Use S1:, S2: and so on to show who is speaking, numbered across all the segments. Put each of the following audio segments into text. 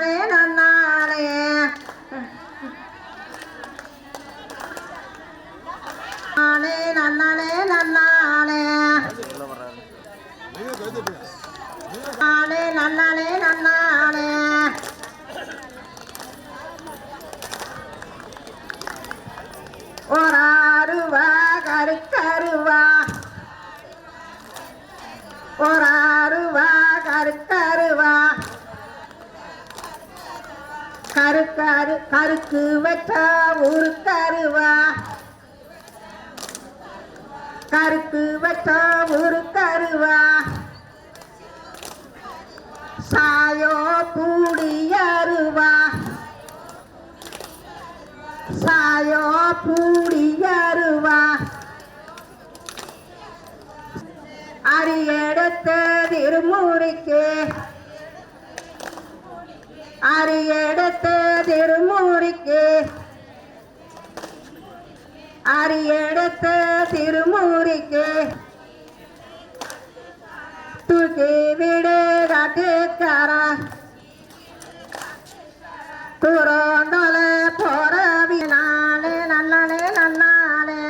S1: நன்னானே நன்னானே நானே நன்னானே நன்னானே நானே நன்னானே நன்னானே ஒரு அருவா கருக்கருவா ஒரு அருவா கருக்கருவா கருக்கரு கருக்கு வச்ச உருக்கருவா கருக்கு வச்ச உருக்கருவா சாயோ பூடியருவா சாயோ பூடியருவா அரி எடுத்த திருமுறிக்கு அரி எடுத்த திருமுறிக்கு அரி எடுத்த திருமுறிக்கு தூக்கி விடு காட்டுக்கார துறந்தோல போறவி நானே நன்னானே நன்னானே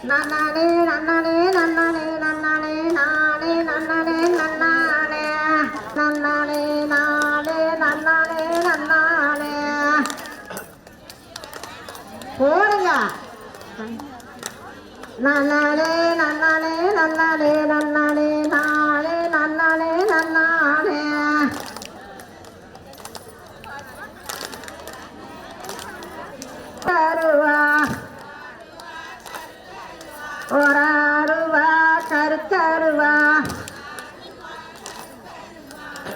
S1: நன்னானே நன்னானே நன்னானே நன்னானே நானே நன்னானே நன்னானே நன்னானே நானே நன்னானே நன்னானே போடுங்க நன்னானே நன்னானே நன்னானே நன்னானே நானே நன்னானே நன்னானே கருவா ஒரு அருவா கருக்கருவா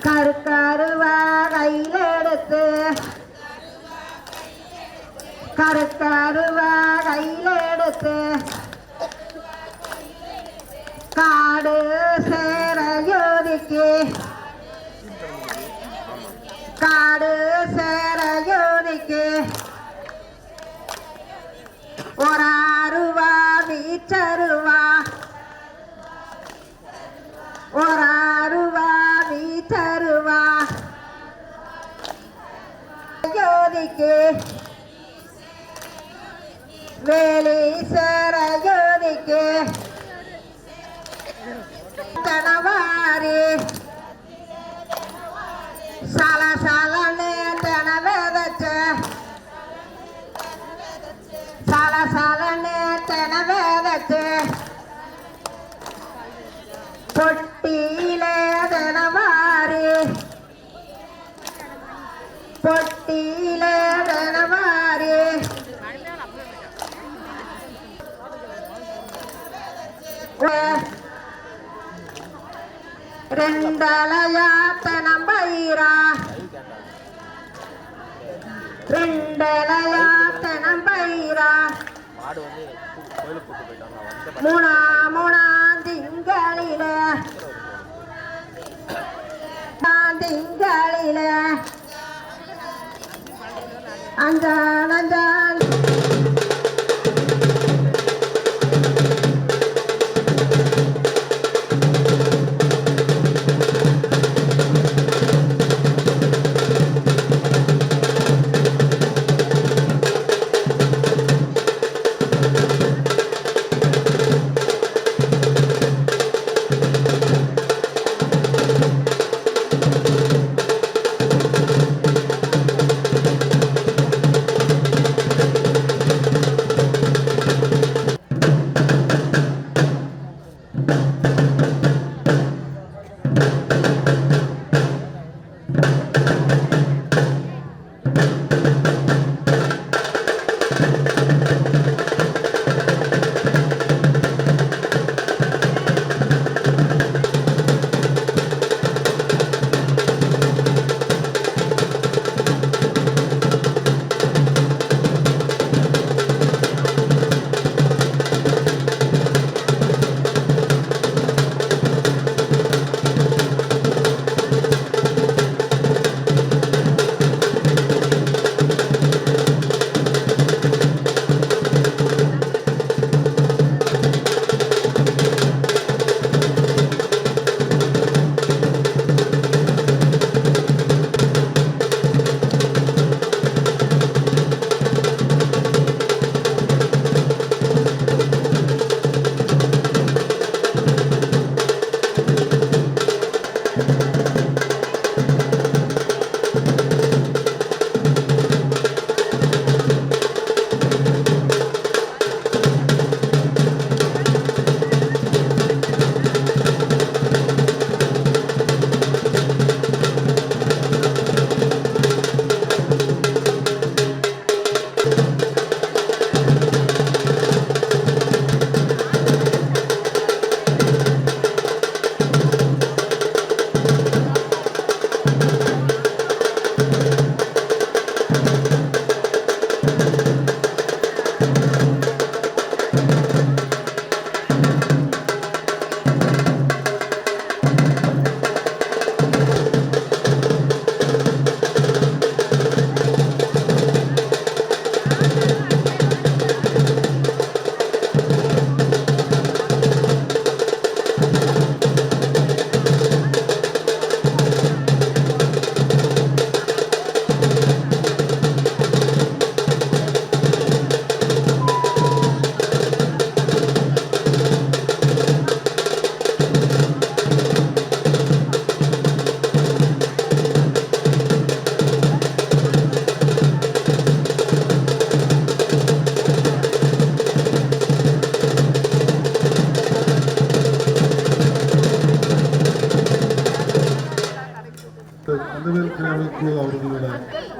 S1: கருக்கருவா கையில் எடுத்து கருக்கருவா கையில் எடுத்து காடு சேர யோதிக்கு காடு சேர யோதிக்கு ஒரு அருவா வீச்சருவா ஒரு அருவா வீச்சருவா யோதிக்கு வேலி சேர யோதிக்கு தனவாரி சல சலனே தன வேதச்ச சல சலனே தன வேதச்ச பொட்டியிலே தனவாரி பொட்டியிலே தனவாரி ரெண்டலையாத்தனம் பயிரா ரெண்டலையாத்தனம் பயிரா மூணாம் திங்களில திங்களில அஞ்சான் அஞ்சான்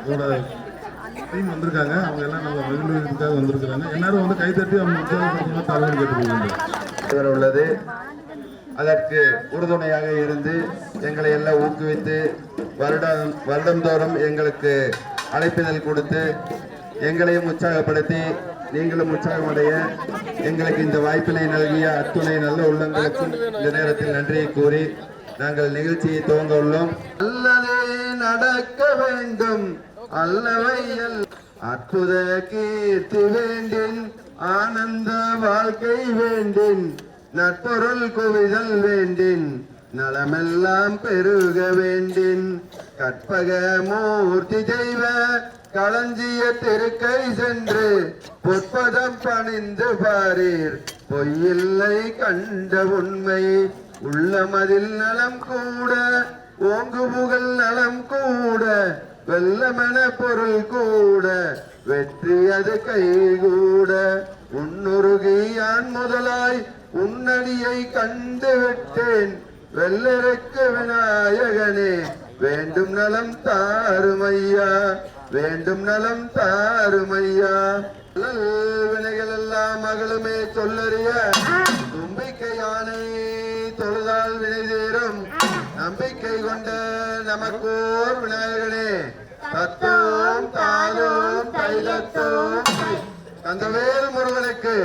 S2: டீம் வந்திருக்காங்க. அவங்க எல்லாம் நம்ம மகிழ்வுக்காக வந்திருக்கிறாங்க. எல்லாரும் வந்து கைத்தட்டி அவங்க உற்சாகப்படுத்தணும் தலைவர் கேட்டுக்கொள்ளுங்க
S3: உள்ளது. அதற்கு உறுதுணையாக இருந்து எங்களை எல்லாம் ஊக்குவித்து வருடந்தோறும் எங்களுக்கு அழைப்பிதழ் கொடுத்து எங்களையும் உற்சாகப்படுத்தி நீங்களும் உற்சாகமடைய எங்களுக்கு இந்த வாய்ப்பினை நல்கிய அத்துணை நல்ல உள்ளங்களுக்கும் இந்த நேரத்தில் நன்றியை கூறி நாங்கள் நிகழ்ச்சியை துவங்க உள்ளோம். நல்லதே நடக்க வேண்டும், அல்லவையல் அற்புத கீர்த்தி வேண்டின், ஆனந்த வாழ்க்கை வேண்டின், நட்பொருள் குவிதல் வேண்டின், நலமெல்லாம் பெருக வேண்டின், கற்பக மூர்த்தி தெய்வ களஞ்சிய திருக்கை சென்று பொற்பதம் பணிந்து பாரீர், பொய்யில்லை கண்ட உண்மை உள்ளமதில் நலம் கூட, ஓங்கு புகழ் நலம் கூட, வெல்லமென பொருள் கூட, வெற்றி அது கைகூட, உன்னுருகியான் முதலாய் உன்னடியை கண்டு விட்டேன், வெள்ளருக்கு விநாயகனே வேண்டும் நலம் தாருமையா, வேண்டும் நலம் தாருமையா. வினைகள் எல்லாம் மகளுமே சொல்லறிய தும்பிக்கையானை தொழுதால் வினை தீரும், நம்பிக்கை கொண்ட நமக்கோர் விநாயகனே தத்தோம் தாதோம் தைலத்தோம் கந்தவேல் முருகனுக்கு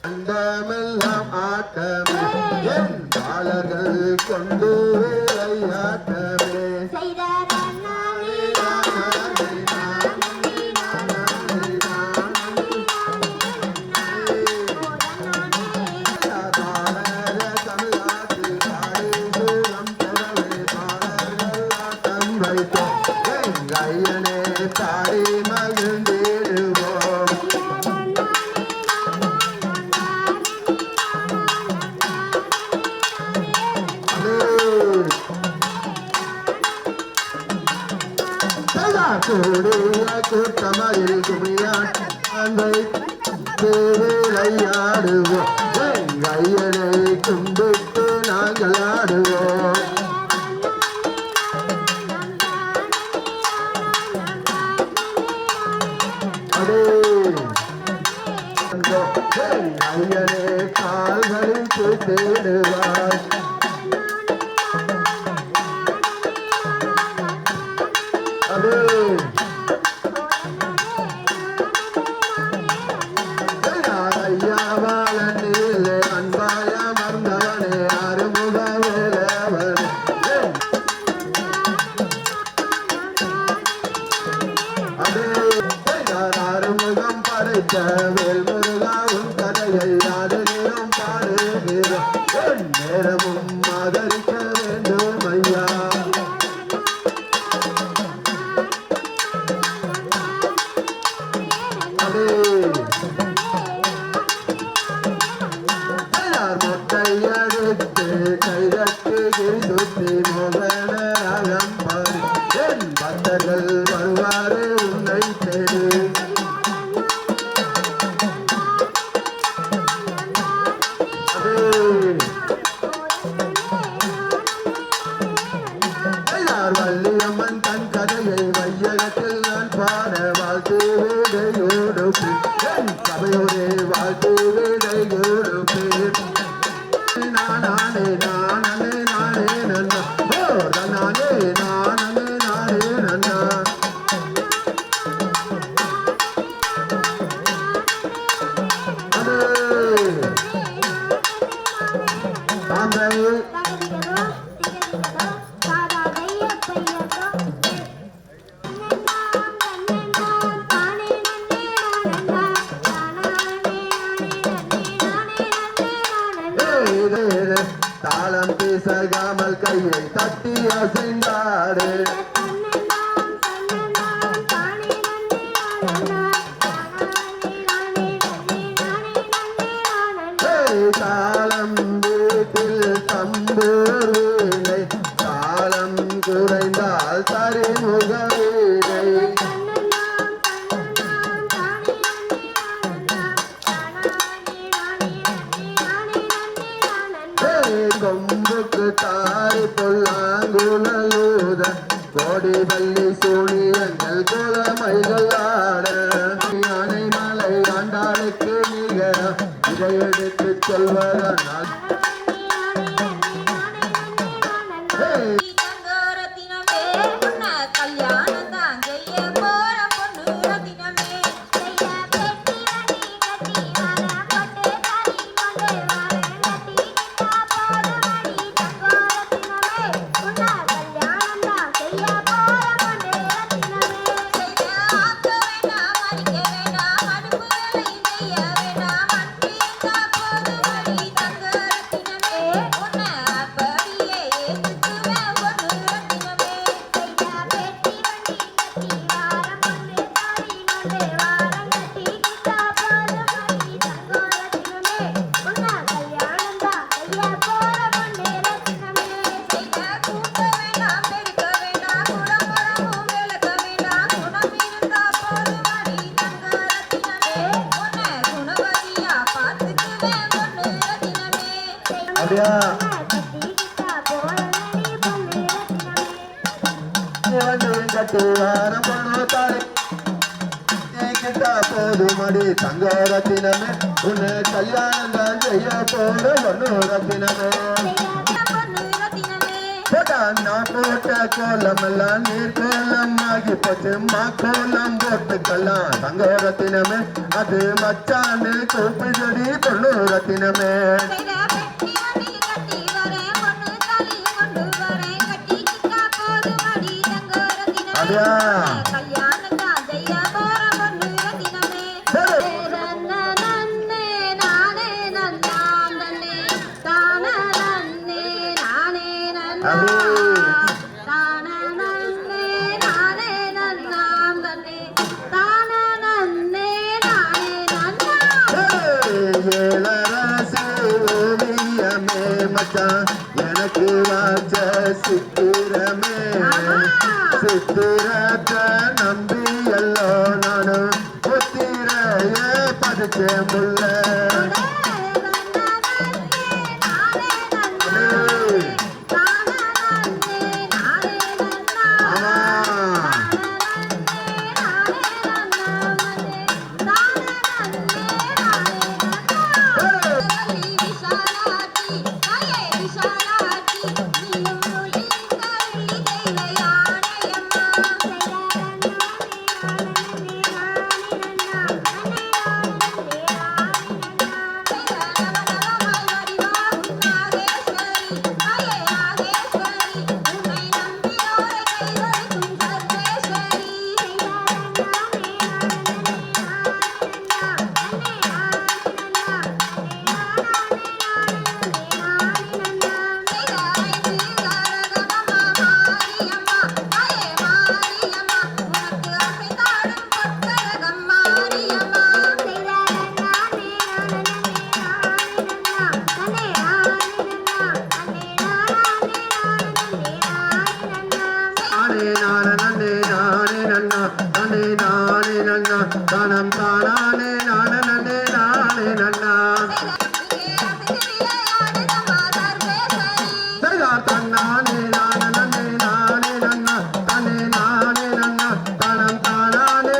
S3: அண்டமெல்லாம் ஆட்டமே என் பாலர்கள் கொண்டு விளையாட்டமே கையனே தாடி மகிழ்ந்திடுவோம். கூட்டமதில் குமியாட்டை விளையாடுவோம், கையனை கும்பிட்டு நாங்கள் ஆடுவோம். கையனே கால்களில் தேடுவார், வேல்முருகாவும் கதையை யாதனிலும் பாடுகிறோம், நேரமும் ஆதரிக்க வேண்டும் ஐயா. வாழ்த்து விடையோடு சபையோரே வாழ்த்து விடையோடு நானே நானே நானே நன்னா நானே நானே நானே நன்னா தாளம் பேசகாமல் கையை தட்டி அசைந்தாடு தாளம் வீட்டில் தம்பூர் வீணை தாளம் குறைந்தால் தரிமுக வீணை கொம்புக்கு தாரி பொல்லாங்குழலூத கோடி பள்ளி சூழியங்கள் குலமைகள் ஆட யானை மலை ஆண்டாளுக்கு நிகர இதை எடுத்து சொல்வதனால் போதுமடி தங்கரத்தினமே உன்னை கல்யாணம் தான் செய்ய போன பொண்ணு ரத்தினமே நான் போட்ட கோலம் எல்லாம் நீர் கோலம் ஆகி போச்சு மா கோலம் போட்டுக்கலாம் தங்க ரத்தினமே அது மச்சான்னு கூப்பிடுடி பொண்ணு ரத்தினமே அப்படியா எனக்கு வாச்ச சித்திரமே சித்திரத்தை நம்பி எல்லோ நானும் புத்திரைய படிச்ச முல்ல தானம் தானே நானே நானே நன்னா தன்னானே நானே நானே நன்னா தனே நானே நன்னா தானம் தானே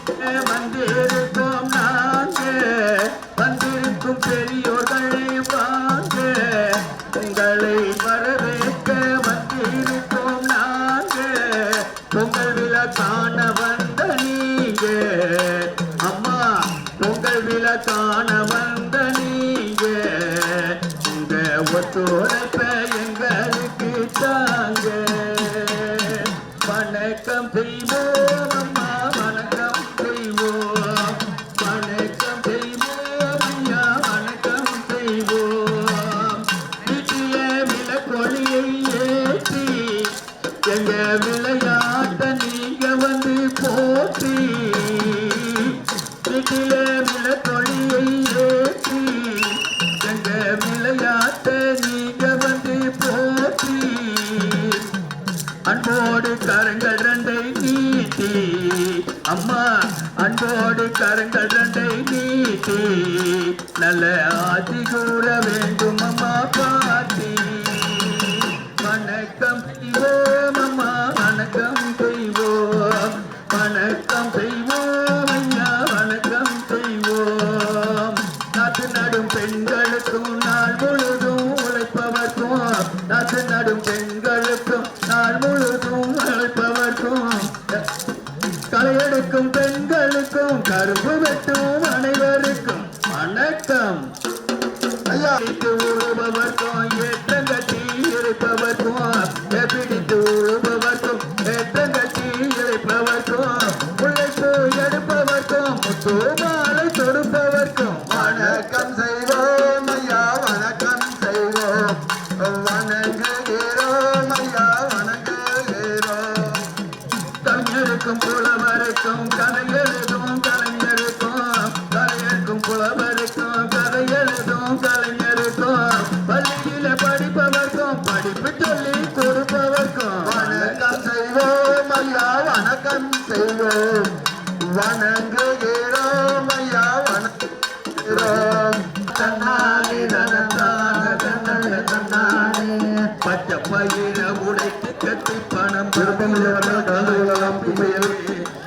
S4: வந்திருக்கோம் நாங்க வந்திருக்கும் பெரியோர்களை வாங்க உங்களை வரவேற்க வந்திருக்கோம் நாங்க பொங்கல் விழா காண வந்த நீங்க அம்மா பொங்கல் விழா காண வந்த நீங்க உங்க ஒத்துழைப்ப எங்களுக்கு தாங்க வணக்கம் செய்வோம் அம்மா வணக்கம் செய்வோம் வணக்கம் செய்வோம் ஐயா வணக்கம் செய்வோம் வீட்டிய விளக்கொளியை ஏற்றி எங்க விளையாட்ட நீங்க வந்து போற்றி வீட்டில விளக்கொளியை ஏற்றி எங்க விளையாட்ட நீங்க வந்து போற்றி அன்போடு கரங்கள் ரெண்டை நீட்டி அம்மா அன்போடு கரங்கள் ரெண்டை நீட்டி நல்ல ஆட்சி கூற வேண்டும் அம்மா பாட்டி வணக்கம் செய்வோம் அம்மா வணக்கம் செய்வோம் வணக்கம் செய்வோம் ஐயா வணக்கம் செய்வோம் நாட்டு நடும் பெண்களுக்கும் நாள் முழுதும் உழைப்பவர்க்கும் நாட்டு நடும் பெண்களுக்கும் நாள் முழுதும் உழைப்பவர்க்கும் களையெடுக்கும் பெண்களுக்கும் கரும்பு வெட்டும் அனைவருக்கும் வணக்கம் ஐயா பிடித்து உழுபவர்க்கும் ஏற்றங்கட்டி இறைப்பவர்க்கும் பிடித்து உழுபவர்க்கும் ஏற்றங்கட்டி இறைப்பவர்க்கும் உழைப்பு எடுப்பவர்க்கும் முத்து மாலை தொடுப்பவர்க்கும்
S3: வணக்கம் செய்வோம் ஐயா வணக்கம் செய்வோம் வணங்குகிறோம் ஐயா வணங்குகிறோம்
S4: கலைஞருக்கும் புலவருக்கும் கதை எழுதும் கலைஞருக்கும் கலைஞருக்கும் புலவருக்கும் கதை எழுதும் கலைஞருக்கும் பள்ளியில படிப்பவர்க்கும் படிப்பு சொல்லி கொடுப்பவர்க்கும்
S3: வணக்கம் செய்வோம் ஐயா வணக்கம் செய்வோம் வணங்குகிறோம் ஐயா வணங்குகிறோம்
S4: தன்னாலே பச்சை பயிர உடைத்து கட்டி பணம்
S3: விருப்பமுள்ளவர்கள் கலந்து கொள்ளலாம் உண்மையில்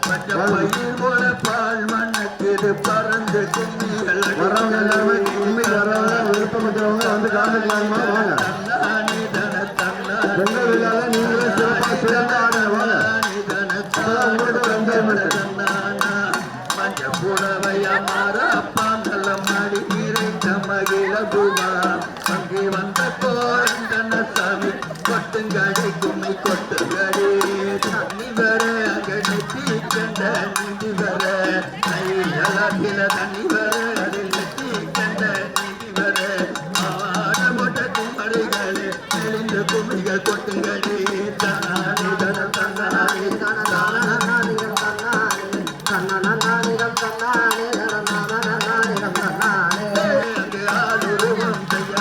S4: பச்சை பயிர் போல பால் மண்ணுக்கு இது பறந்து கும்மிகள்
S3: வர்றவங்க எல்லாருமே உண்மையில் வர்றவங்க விருப்பப்பட்டவங்க வந்து கலந்துக்கலாமா வாங்க
S4: தன்னானே தன தன்னானே
S3: பொங்கல் விழால நீங்களே சிறப்பாக சிறந்த ஆட வாங்க அப்பதான் உங்களுக்கு ஒரு என்ஜாய்மெண்ட்
S4: மஞ்ச புடவையா மாறா பாந்தல மாடி நிறைந்த மகிழ பூவா அங்கே வந்த கோரந்தன சாமி கொட்டுங்கடி கும்மி கொட்டுங்கடி தண்ணி வர அங்க நெத்தி கண்ட நீதி வர நையலாட்டில தண்ணி வர அதில் நெத்தி கண்ட நீதி வர ஆட போட்ட குமரிகளே நெளிந்த கும்மிகள் கொட்டுங்கடி தானே தன தன்னானே அங்கு ஆளுருவம் செய்ய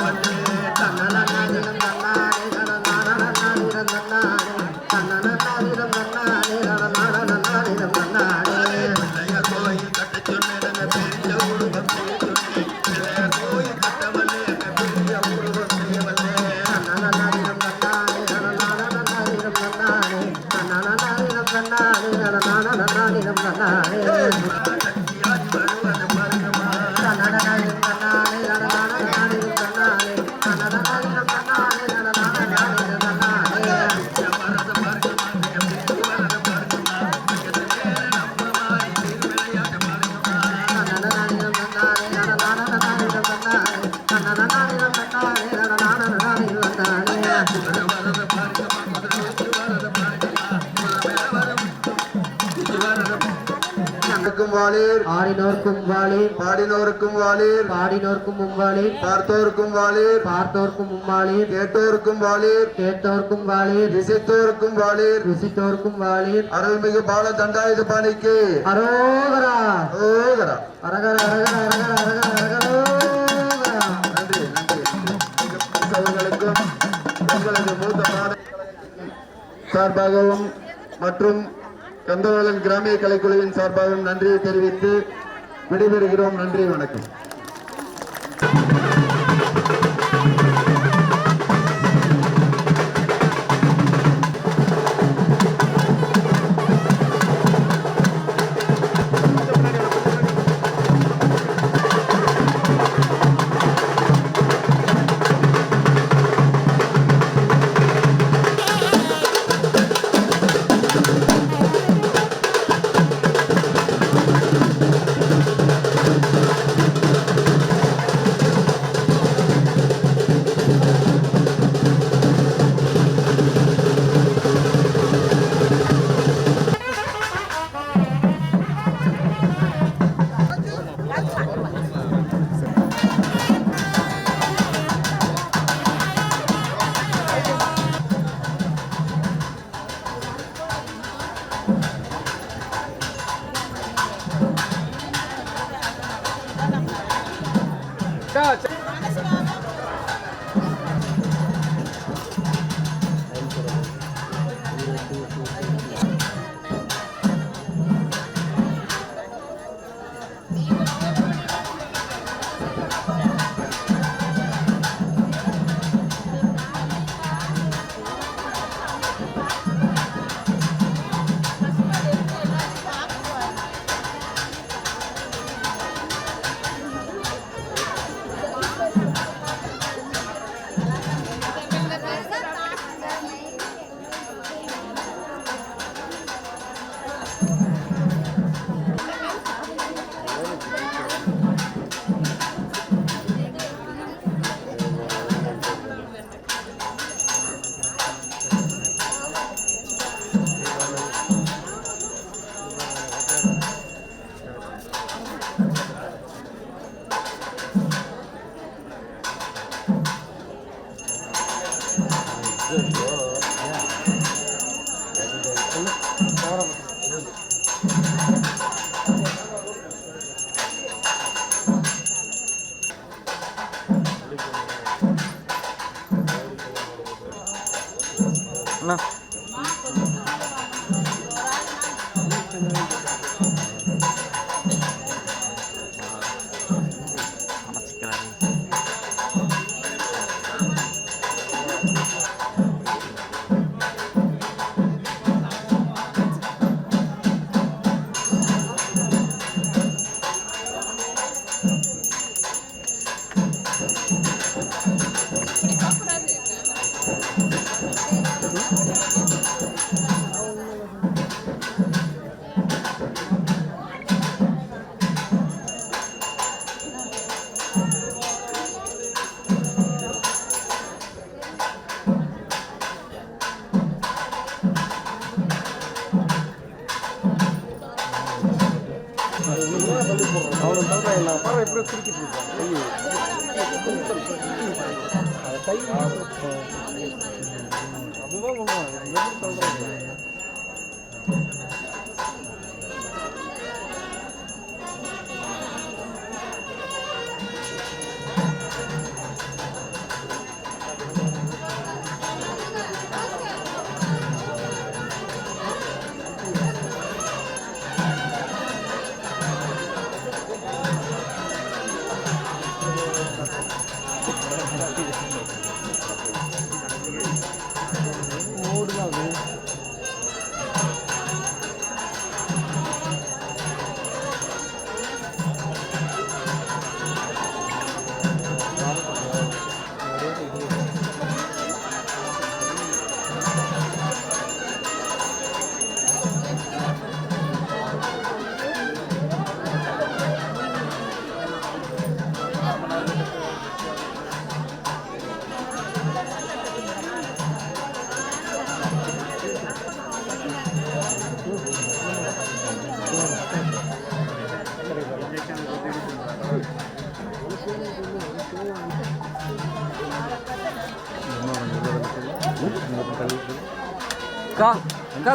S4: வந்தேன் பிள்ளைய கோயில் கட்ட சொன்னேன் பெரிய உருவம் செய்ய சொன்னேன் பிள்ளைய கோயில் கட்டவல்லே பெரிய உருவம் செய்ய வந்தேன் சக்தியாதி வருவது பாருங்கம்மா வரத பாருங்கம்மா வரத பாருங்கம்மா நம்ம மாறி விளையாட்டு பாருங்கம்மா வரத பாருங்கம்மா வரத
S3: க்கும் வாளீர்
S1: ஆடினோர்க்கும் வாளீர்
S3: பாடினோருக்கும் வாளீர்
S1: பாடினோர்க்கும் மும்வாளீர்
S3: பார்த்தோருக்கும் வாளீர்
S1: பார்த்தோர்க்கும் மும்மாளீர்
S3: கேட்டோருக்கும் வாளீர்
S1: கேட்டோர்க்கும் வாளீர்
S3: ரிசித்தோருக்கும் வாளீர்
S1: ருசித்தோர்க்கும் வாளீர்
S3: அருள்மிகு பால தண்டாயுதபாணிக்கு
S1: அரோகரா
S3: ஓகரா
S1: அரகர அரகர அரகர அரகர அரகரோகரா.
S3: நன்றி நன்றி அவர்களுக்கும் உங்களது மூத்த பாட சார்பாகவும் மற்றும் கந்தவேலன் கிராமிய கலைக்குழுவின் சார்பாகவும் நன்றியை தெரிவித்து விடைபெறுகிறோம். நன்றி, வணக்கம்.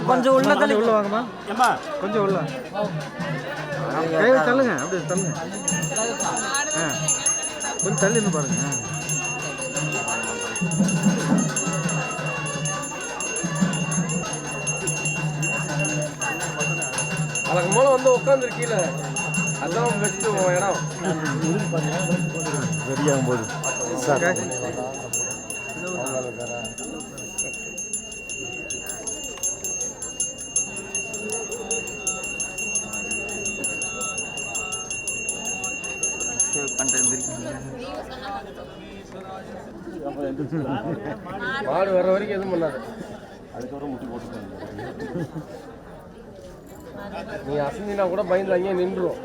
S1: கொஞ்சம் உள்ள தள்ளி உள்ள வாங்கம்மா. ஏம்மா கொஞ்சம் உள்ள கை தள்ளுங்க, அப்படியே தள்ளுங்க. கொஞ்சம் தள்ளி இருந்து பாருங்க.
S5: அதுக்கு மூலம் வந்து உட்காந்துருக்கீல, அதான் பெஸ்ட் இடம்.
S1: ரெடியாகும் போது
S5: மாடு வர்ற வரைக்கும் எதுவும் பண்ணாது.
S2: அதுக்கப்புறம் முட்டி போட்டுருக்காங்க.
S5: நீ அசந்தினா கூட பயந்து அங்கேயே நின்றுடும்.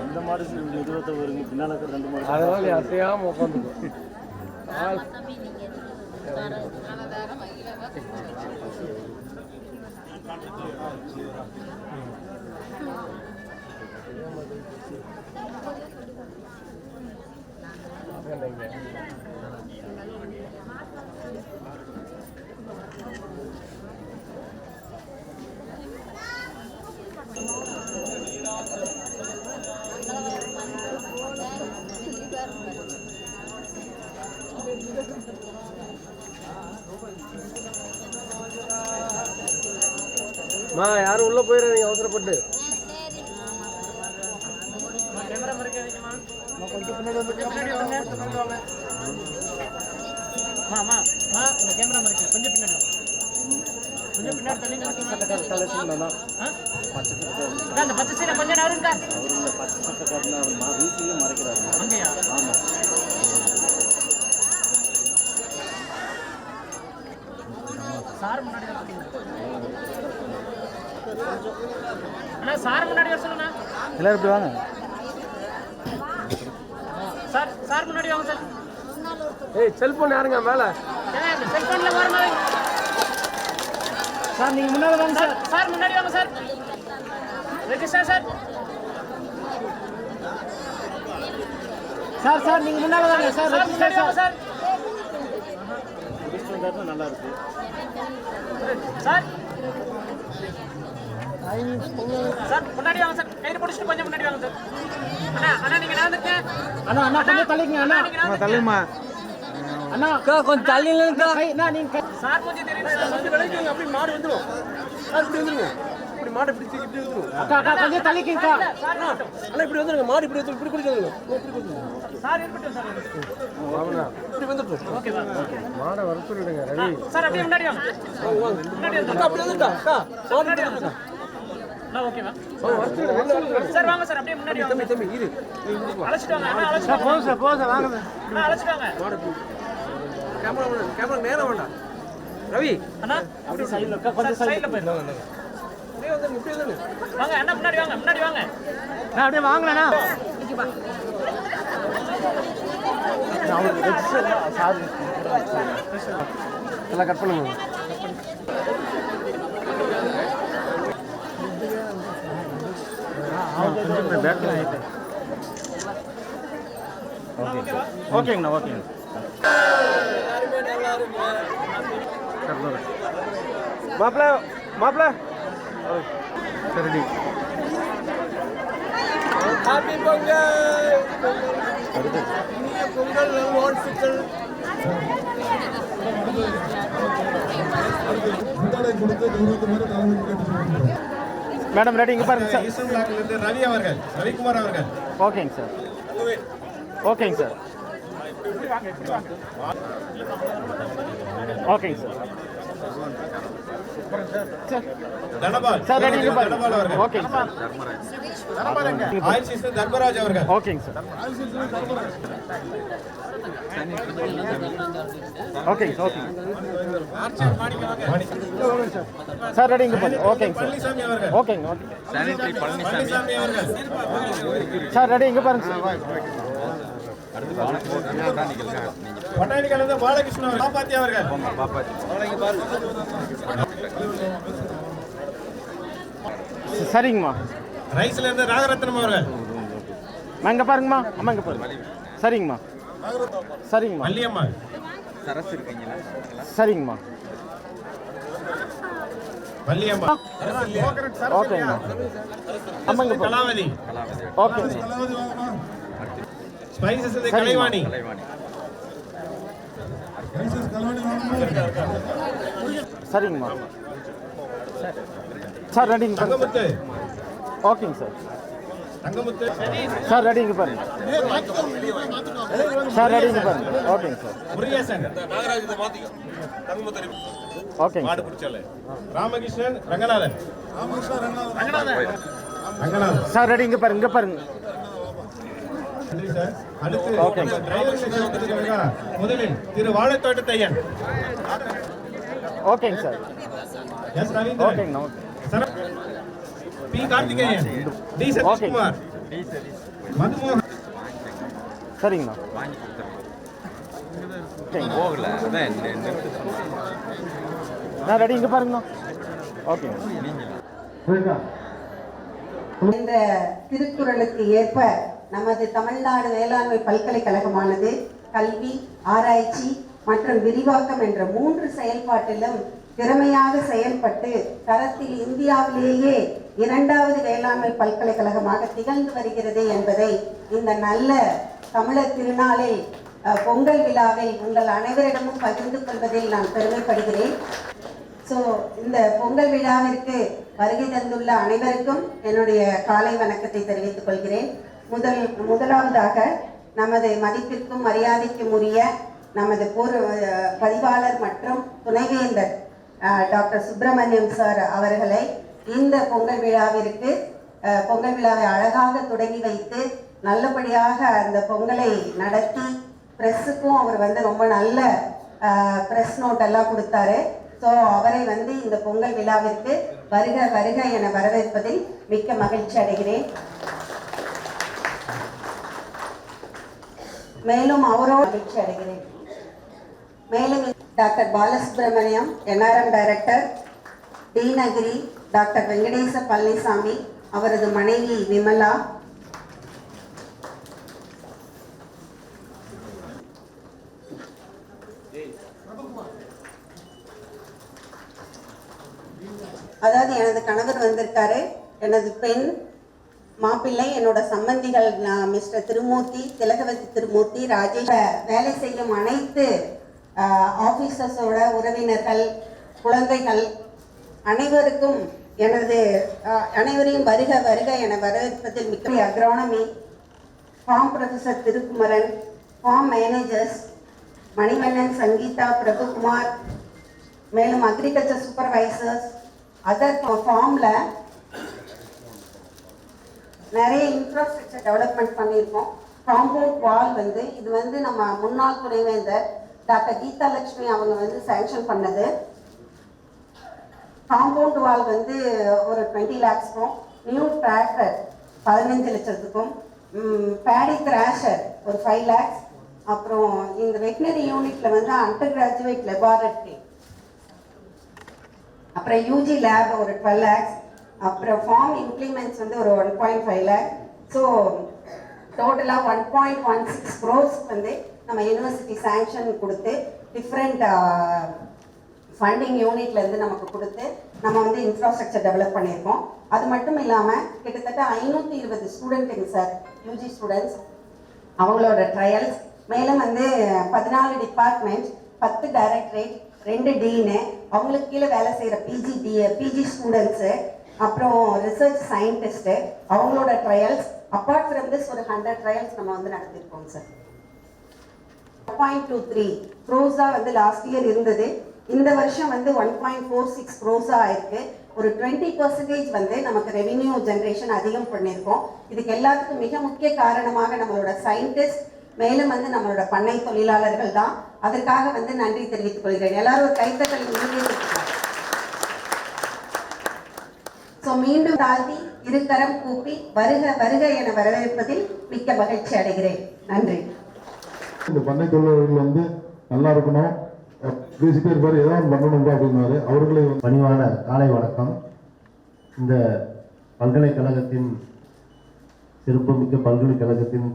S2: அந்த மாடு இருபத்த வருங்க, பின்னால் இருக்கிற 2 மாடு.
S5: அதனால நீ அசையாம உட்காந்துக்கும். அம்மா யாரும் உள்ள போயிடாதீங்க அவசரப்பட்டு.
S6: சார் முன்னாடி வர சொல்லுங்க.
S1: எல்லாரும் இப்படி வாங்க.
S6: சார் முன்னாடி வாங்க சார்.
S5: ஏய் செல்போன் யாருங்க மேல?
S6: செல்போன்ல வரமா
S1: சார் நீங்க முன்னாடி வாங்க சார்.
S6: சார் முன்னாடி வாங்க சார். Register sir.
S1: சார் நீங்க முன்னாடி வாங்க சார்.
S6: சார் முன்னாடி வாங்க சார்.
S1: நல்லா இருக்கு
S6: சார். சார் முன்னாடி வாங்க சார். கையில பிடிச்சிட்டு கொஞ்சம் முன்னாடி வாங்க சார். அண்ணா நீங்க நடந்துங்க.
S1: அண்ணா கொஞ்சம் தள்ளிங்க அண்ணா. தள்ளுமா அண்ணா கொஞ்சம் தள்ளி நில்லுங்க. நீங்க
S6: சார் கொஞ்சம் தெரியுது சார்.
S5: கொஞ்சம் விளைவிங்க அப்படி மாடு வந்துடும். இப்படி வந்துருங்க. இப்படி மாடு இப்படி தூக்கி இப்படி வந்துடும்.
S1: அக்கா கொஞ்சம் தள்ளிக்கிங்க.
S5: அண்ணா இப்படி வந்துருங்க. மாடு இப்படி வந்து இப்படி குடிச்சு வந்துருங்க. இப்படி குடிச்சு
S6: சார் இருக்கட்டும் சார்.
S5: வாங்கண்ணா. இப்படி வந்துட்டோம்.
S6: Okay sir.
S5: மாடை வர சொல்லிடுங்க. ரவி
S6: சார் அப்படியே முன்னாடி வாங்க. முன்னாடி வாங்க.
S5: அக்கா அப்படி வந்துட்டா. அக்கா
S6: முன்னாடி வாங்க. ஓகேவா சார். வாங்க சார் அப்படியே முன்னாடி வாங்க.
S5: தம்பி இரு.
S6: அழைச்சிட்டு வாங்க. அண்ணா அழைச்சிட்டு வாங்க.
S1: போதும் வாங்க.
S6: அண்ணா அழைச்சிட்டு வாங்க.
S5: கேமரா நேரம் வேண்டாம். ரவி
S6: அண்ணா
S1: அப்படி சைடுல கொஞ்சம்
S6: சைடுல போயிடுங்க.
S5: இப்படியே வந்துருங்க. இப்படியே வந்துருங்க.
S6: வாங்க அண்ணா முன்னாடி வாங்க. முன்னாடி வாங்க.
S1: நான் அப்படியே வாங்கலண்ணா.
S5: எல்லாம் கட் பண்ணுங்க.
S1: ஓகேங்கண்ணா ஓகேங்க.
S5: மாப்பிள்ள
S1: சரி
S5: ஹாப்பி பொங்கல். இனிய பொங்கல் வாழ்த்துக்கள்.
S2: முந்தானை கொடுத்து கௌரவத்துமாறு தலைமைக்கு கேட்டுக்கொள்கிறோம்.
S1: மேடம் ரெடி இங்கே பாருங்க சார்.
S2: ஈஸ்டர்ன் பிளாக்லேருந்து ரவி அவர்கள், ரவிக்குமார் அவர்கள்.
S1: ஓகேங்க சார். ஓகேங்க சார். ஓகேங்க சார்.
S2: தனபால்
S1: சார் ரெடி இங்கே
S2: தனபால்
S1: பாருங்க.
S2: அவர்கள்.
S1: ஓகேங்க சார்.
S2: ஆயில் சிஸ்டர் தர்மராஜ் அவர்கள்.
S1: ஓகேங்க சார். ஓகேங்க சார். ஓகேங்க சார் ரெடி இங்கே பாருங்க. ஓகேங்க சார்.
S2: பழனிசாமி அவர்கள்.
S1: ஓகேங்க ஓகே
S2: பழனிசாமி அவர்கள்.
S1: சார் ரெடி இங்கே பாருங்க சார்.
S2: பொட்டானிக்கல் இருந்து பாலகிருஷ்ணன் அவர்கள். பாப்பாத்தி அவர்கள்.
S1: சரிங்கம்மா.
S2: ரைஸ்ல இருந்து ராகரத்னம் அவர்கள்.
S1: அங்கே பாருங்கம்மா. அம்மா இங்கே பாருங்க. சரிங்கம்மா. சரிங்கம்மா.
S2: மல்லியம்மா.
S1: சரிங்கம்மா.
S2: மல்லியம்மா.
S1: ஓகேங்கம்மா. அம்மா இங்கே பாருங்க.
S2: கலாவதி.
S1: ஓகேங்க.
S2: ஸ்பைசஸ் இருந்து கலைவாணி.
S1: சரிங்கம்மா. சார் ரெடிங்க பாருங்க.
S2: தங்கமுத்து.
S1: ஓகேங்க சார்.
S2: தங்கமுத்து.
S1: சார் ரெடிங்க பாருங்க. சார் ரெடிங்க பாருங்க. ஓகேங்க சார்.
S2: முருகேசன்.
S1: ஓகேங்க
S2: மாடு பிடிச்சல. ராமகிருஷ்ணன் ரங்கநாதன். ரங்கநாதன்.
S1: சார் ரெடிங்க பாருங்க. இங்கே பாருங்க.
S2: நன்றி சார். அடுத்து
S1: ஓகே.
S2: டிரைவர் செக்ஷன் வந்திருக்காங்க. முதலில் திரு வாழைத்தோட்ட தையன்.
S1: ஓகேங்க சார்.
S2: எஸ் ரவீந்திரன்.
S1: ஓகேங்கண்ணா. Okay.
S2: Sarath. P Karthikeyan. T Sathishkumar. Madhumohan.
S1: சரிங்கண்ணா. ஓகேங்க. நான் ரெடி இங்கே பாருங்கண்ணா. ஓகேங்க.
S7: இந்த திருக்குறளுக்கு ஏற்ப நமது தமிழ்நாடு வேளாண்மை பல்கலைக்கழகமானது கல்வி, ஆராய்ச்சி மற்றும் விரிவாக்கம் என்ற 3 செயல்பாட்டிலும் திறமையாக செயல்பட்டு தரத்தில் இந்தியாவிலேயே 2வது வேளாண்மை பல்கலைக்கழகமாக திகழ்ந்து வருகிறது என்பதை இந்த நல்ல தமிழர் திருநாளில் பொங்கல் விழாவில் உங்கள் அனைவரிடமும் பகிர்ந்து கொள்வதில் நான் பெருமைப்படுகிறேன். ஸோ இந்த பொங்கல் விழாவிற்கு வருகை தந்துள்ள அனைவருக்கும் என்னுடைய காலை வணக்கத்தை தெரிவித்துக் கொள்கிறேன். முதலாவதாக நமது மதிப்பிற்கும் மரியாதைக்கும் உரிய நமது பதிவாளர் மற்றும் துணைவேந்தர் டாக்டர் சுப்பிரமணியம் சார் அவர்களை இந்த பொங்கல் விழாவை அழகாக தொடங்கி வைத்து நல்லபடியாக அந்த பொங்கலை நடத்தி ப்ரெஸ்ஸுக்கும் அவர் ரொம்ப நல்ல ப்ரெஸ் நோட் எல்லாம் கொடுத்தாரு. ஸோ அவரை இந்த பொங்கல் விழாவிற்கு வருக வருக என வரவேற்பதில் மிக்க மகிழ்ச்சி அடைகிறேன். மேலும் அவரோடு மகிழ்ச்சி அடைகிறேன். மேலும் doctor Balasubramaniam NRM director, T Nagari doctor Venkatesa Palanisamy, அவரது மனைவி விமலா, அதாவது எனது கணவர் வந்திருக்காரு, எனது பெண் மாப்பிள்ளை, என்னோட சம்பந்திகள் மிஸ்டர் திருமூர்த்தி, திலகவதி திருமூர்த்தி, ராஜேஷ், வேலை செய்யும் அனைத்து ஆபீசர்ஸோட உறவினர்கள், குழந்தைகள் அனைவருக்கும் அனைவரையும் வருக வருக என வரவேற்பதில் மிக்க agronomy farm professor Thirukumaran, farm managers Manivannan, Sangeetha, Prabhukumar, மேலும் அக்ரிகல்ச்சர் சூப்பர்வைசர்ஸ், அதர் ஃபார்மில் நிறைய இன்ஃப்ராஸ்ட்ரக்சர் டெவலப்மெண்ட் பண்ணியிருக்கோம். காம்பவுண்ட் வால் இது நம்ம முன்னாள் துணைவேந்தர் டாக்டர் கீதா லட்சுமி அவங்க சாங்ஷன் பண்ணது. காம்பவுண்ட் வால் ஒரு 20 lakhsக்கும், நியூ டிராக்டர் 15 லட்சத்துக்கும், பேடி கிராஷர் ஒரு 5 lakhs, அப்புறம் இந்த வெட்டினரி யூனிட்ல அண்டர் கிராஜுவேட் லெபார்டரி, அப்புறம் யூஜி லேப் ஒரு 12 lakhs, அப்புறம் ஃபார்ம் இம்ப்ளிமெண்ட்ஸ் ஒரு 1.5 lakh. ஸோ டோட்டலாக 1.16 crores நம்ம யூனிவர்சிட்டி சாங்ஷன் கொடுத்து டிஃப்ரெண்ட் ஃபண்டிங் யூனிட்லேருந்து நமக்கு கொடுத்து நம்ம இன்ஃப்ராஸ்ட்ரக்சர் டெவலப் பண்ணியிருக்கோம். அது மட்டும் இல்லாமல் கிட்டத்தட்ட 520 ஸ்டூடெண்ட்டுங்க சார், யூஜி ஸ்டூடெண்ட்ஸ், அவங்களோட ட்ரையல்ஸ், மேலும் 14 டிபார்ட்மெண்ட், 10 டைரக்டரேட், 2 டீனு, அவங்களுக்கு கீழே வேலை செய்கிற பிஜி ஸ்டூடெண்ட்ஸு, அப்புறம் ரிசர்ச் சயின்டிஸ்ட்டு, அவங்களோட ட்ரையல்ஸ், அப்பார்ட் ஃப்ரம் திஸ் ஒரு 100 ட்ரையல்ஸ் நம்ம நடத்திருக்கோம் சார். 1.23 crores லாஸ்ட் இயர் இருந்தது. இந்த வருஷம் 1.46 crores ஆயிருக்கு. ஒரு 20% நமக்கு ரெவென்யூ ஜென்ரேஷன் அதிகம் பண்ணியிருக்கோம். இதுக்கு எல்லாத்துக்கும் மிக முக்கிய காரணமாக நம்மளோட சயின்டிஸ்ட், மேலும் நம்மளோட பண்ணை தொழிலாளர்கள் தான். அதற்காக நன்றி தெரிவித்துக் கொள்கிறேன். எல்லாரும் ஒரு கைத்தட்டல் ஸோ மீண்டும் தாழ்த்தி இருகரம் கூப்பி வருக வருக என வரவேற்பதில் மிக்க மகிழ்ச்சி அடைகிறேன். நன்றி.
S2: இந்த பண்ணை தொழிலாளர்கள் நல்லா இருக்கணும், பேசிட்டே இருப்பாரு, ஏதாவது பண்ணணும்பா அப்படின்னாரு. அவர்களை
S8: பணிவான காலை வணக்கம். இந்த பல்கலைக்கழகத்தின் சிறப்புமிக்க பல்கலைக்கழகத்தின்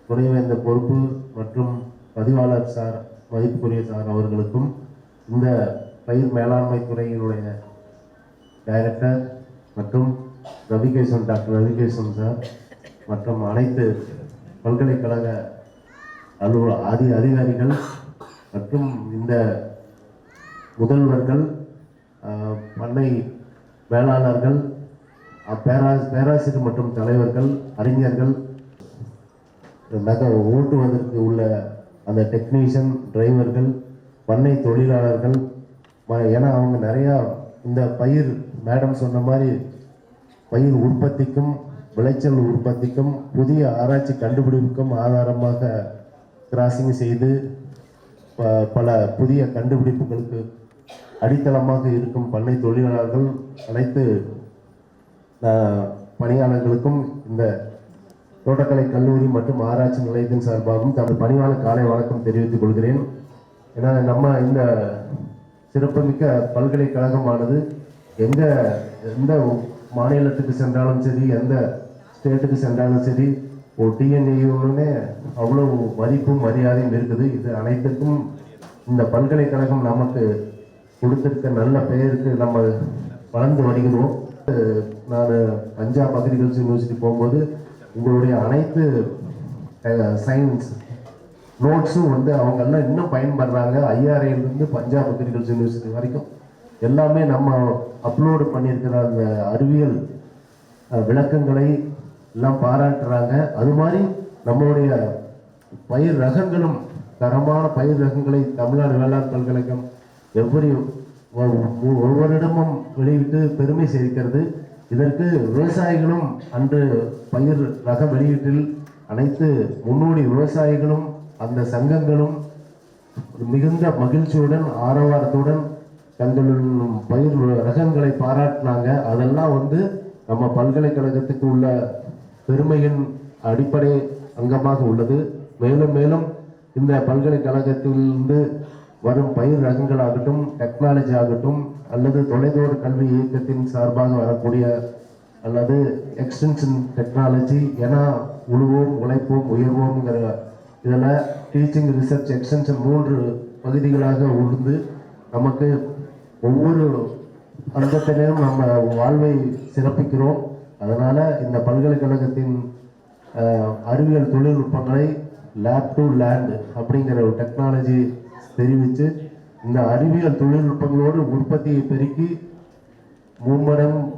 S8: துணைவேந்தர் பொறுப்பு மற்றும் பதிவாளர் சார், மதிப்புக்குரிய சார் அவர்களுக்கும், இந்த பயிர் மேலாண்மை துறையினுடைய டைரக்டர் மற்றும் டாக்டர் ரவிகேசன் சார் மற்றும் அனைத்து பல்கலைக்கழக அதிகாரிகள் மற்றும் இந்த முதல்வர்கள், பண்ணை மேலாளர்கள், பேராசிரியர் மற்றும் தலைவர்கள், அறிஞர்கள், ஓட்டுவதற்கு உள்ள அந்த டெக்னீஷியன், டிரைவர்கள், பண்ணை தொழிலாளர்கள், ஏன்னா அவங்க நிறையா இந்த பயிர் மேடம் சொன்ன மாதிரி பயிர் உற்பத்திக்கும் விளைச்சல் உற்பத்திக்கும் புதிய ஆராய்ச்சி கண்டுபிடிப்புக்கும் ஆதாரமாக கிராசிங் செய்து பல புதிய கண்டுபிடிப்புகளுக்கு அடித்தளமாக இருக்கும் பண்ணை தொழிலாளர்கள், அனைத்து பணியாளர்களுக்கும் இந்த தோட்டக்கலை கல்லூரி மற்றும் ஆராய்ச்சி நிலையத்தின் சார்பாகவும் தனது பணிவான காலை வணக்கம் தெரிவித்துக் கொள்கிறேன். ஏன்னா நம்ம இந்த சிறப்புமிக்க பல்கலைக்கழகமானது எந்த மாநிலத்துக்கு சென்றாலும் சரி, எந்த ஸ்டேட்டுக்கு சென்றாலும் சரி, டிஎன்ஏயுன்னே அவ்வளோ மதிப்பும் மரியாதையும் இருக்குது. இது அனைத்துக்கும் இந்த பல்கலைக்கழகம் நமக்கு கொடுத்திருக்க நல்ல பெயருக்கு நம்ம வளர்ந்து வருகிறோம். நான் பஞ்சாப் அக்ரிகல்ச்சர் யூனிவர்சிட்டி போகும்போது உங்களுடைய அனைத்து சயின்ஸ் நோட்ஸும் அவங்கெல்லாம் இன்னும் பயன்படுறாங்க. ஐஆர்ஐலேருந்து பஞ்சாப் அக்ரிகல்ச்சர் யூனிவர்சிட்டி வரைக்கும் எல்லாமே நம்ம அப்லோடு பண்ணியிருக்கிற அந்த அறிவியல் விளக்கங்களை எல்லாம் பாராட்டுறாங்க. அது மாதிரி நம்மளுடைய பயிர் ரகங்களும் தரமான பயிர் ரகங்களை தமிழ்நாடு வேளாண் பல்கலைக்கழகம் ஒவ்வொருடமும் வெளியிட்டு பெருமை சேர்க்கிறது. இதற்கு விவசாயிகளும் அன்று பயிர் ரக வெளியீட்டில் அனைத்து முன்னோடி விவசாயிகளும் அந்த சங்கங்களும் மிகுந்த மகிழ்ச்சியுடன் ஆரவாரத்துடன் தங்கள் பயிர் ரகங்களை பாராட்டினாங்க. அதெல்லாம் நம்ம பல்கலைக்கழகத்துக்கு உள்ள பெருமையின் அடிப்படை அங்கமாக உள்ளது. மேலும் மேலும் இந்த பல்கலைக்கழகத்திலிருந்து வரும் பயிர் ரகங்களாகட்டும், டெக்னாலஜி ஆகட்டும், அல்லது தொலைதூர கல்வி இயக்கத்தின் சார்பாக வரக்கூடிய அல்லது எக்ஸ்டென்ஷன் டெக்னாலஜி என உழுவோம், உழைப்போம், உயர்வோம்ங்கிற இதில் டீச்சிங், ரிசர்ச், எக்ஸ்டென்ஷன் 3 பகுதிகளாக உழுந்து நமக்கு ஒவ்வொரு அங்கத்திலும் நம்ம வாழ்வை சிறப்பிக்கிறோம். அதனால் இந்த பல்கலைக்கழகத்தின் அறிவியல் தொழில்நுட்பங்களை லேப் டு லேண்ட் அப்படிங்கிற ஒரு டெக்னாலஜி தெரிவித்து இந்த அறிவியல் தொழில்நுட்பங்களோடு உற்பத்தியை பெருக்கி